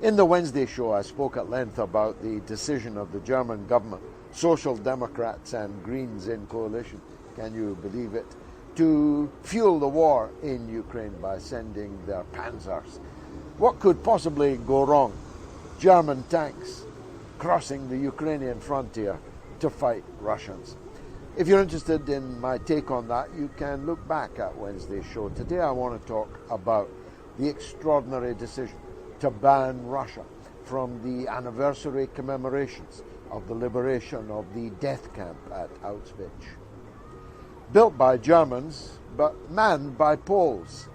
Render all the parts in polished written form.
In the Wednesday show, I spoke at length about the decision of the German government, Social Democrats and Greens in coalition, can you believe it, to fuel the war in Ukraine by sending their panzers. What could possibly go wrong? German tanks crossing the Ukrainian frontier to fight Russians. If you're interested in my take on that, you can look back at Wednesday's show. Today I want to talk about the extraordinary decision to ban Russia from the anniversary commemorations of the liberation of the death camp at Auschwitz. Built by Germans, but manned by Poles.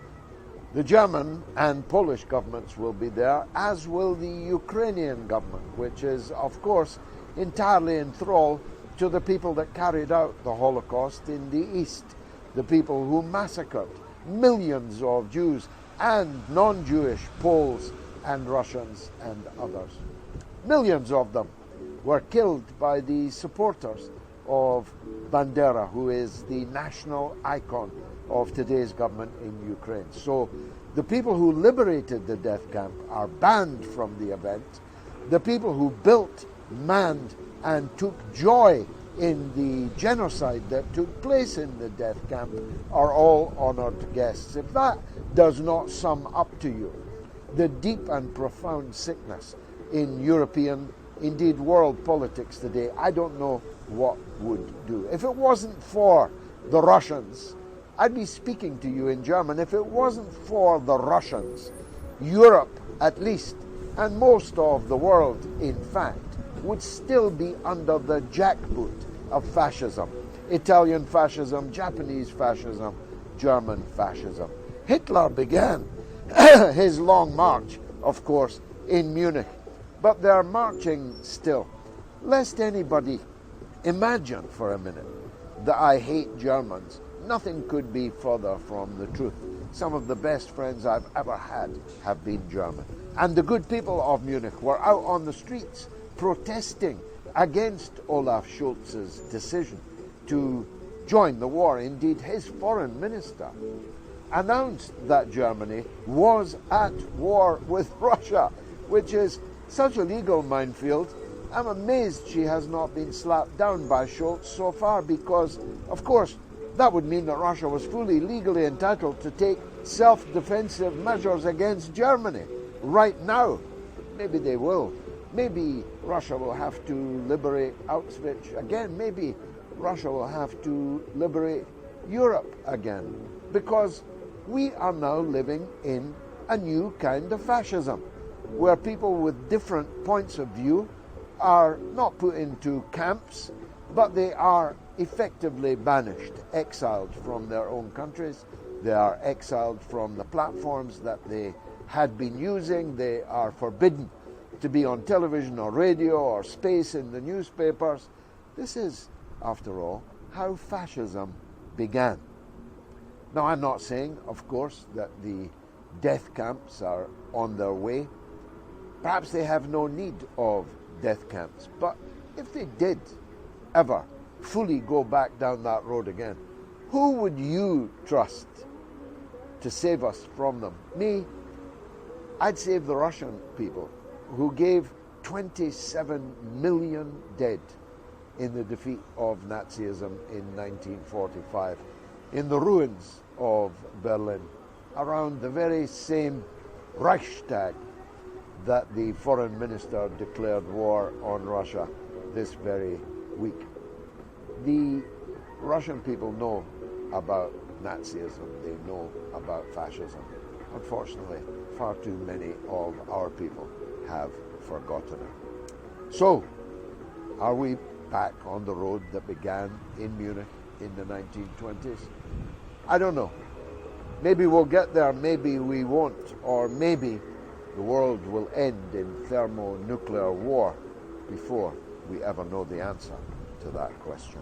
The German and Polish governments will be there, as will the Ukrainian government, which is, of course, entirely in thrall to the people that carried out the Holocaust in the East, the people who massacred millions of Jews and non-Jewish Poles and Russians and others. Millions of them were killed by the supporters of Bandera, who is the national icon of today's government in Ukraine. So the people who liberated the death camp are banned from the event. The people who built, manned, and took joy in the genocide that took place in the death camp are all honored guests. If that does not sum up to you the deep and profound sickness in European, indeed world politics today, I don't know what would do. If it wasn't for the Russians, I'd be speaking to you in German. If it wasn't for the Russians, Europe at least, and most of the world in fact, would still be under the jackboot of fascism. Italian fascism, Japanese fascism, German fascism. Hitler began his long march, of course, in Munich, but they're marching still. Lest anybody imagine for a minute that I hate Germans, nothing could be further from the truth. Some of the best friends I've ever had have been German. And the good people of Munich were out on the streets protesting against Olaf Scholz's decision to join the war. Indeed, his foreign minister announced that Germany was at war with Russia, which is such a legal minefield. I'm amazed she has not been slapped down by Scholz so far, because, of course, that would mean that Russia was fully legally entitled to take self-defensive measures against Germany right now. Maybe they will. Maybe Russia will have to liberate Auschwitz again. Maybe Russia will have to liberate Europe again, because we are now living in a new kind of fascism, where people with different points of view are not put into camps, but they are effectively banished, exiled from their own countries. They are exiled from the platforms that they had been using. They are forbidden to be on television or radio or space in the newspapers. This is, after all, how fascism began. Now, I'm not saying, of course, that the death camps are on their way. Perhaps they have no need of death camps. But if they did ever fully go back down that road again, who would you trust to save us from them? Me? I'd save the Russian people, who gave 27 million dead in the defeat of Nazism in 1945, in the ruins of Berlin, around the very same Reichstag that the foreign minister declared war on Russia this very week. The Russian people know about Nazism, they know about fascism. Unfortunately, far too many of our people have forgotten it. So, are we back on the road that began in Munich in the 1920s? I don't know. Maybe we'll get there, maybe we won't, or maybe the world will end in thermonuclear war before we ever know the answer to that question.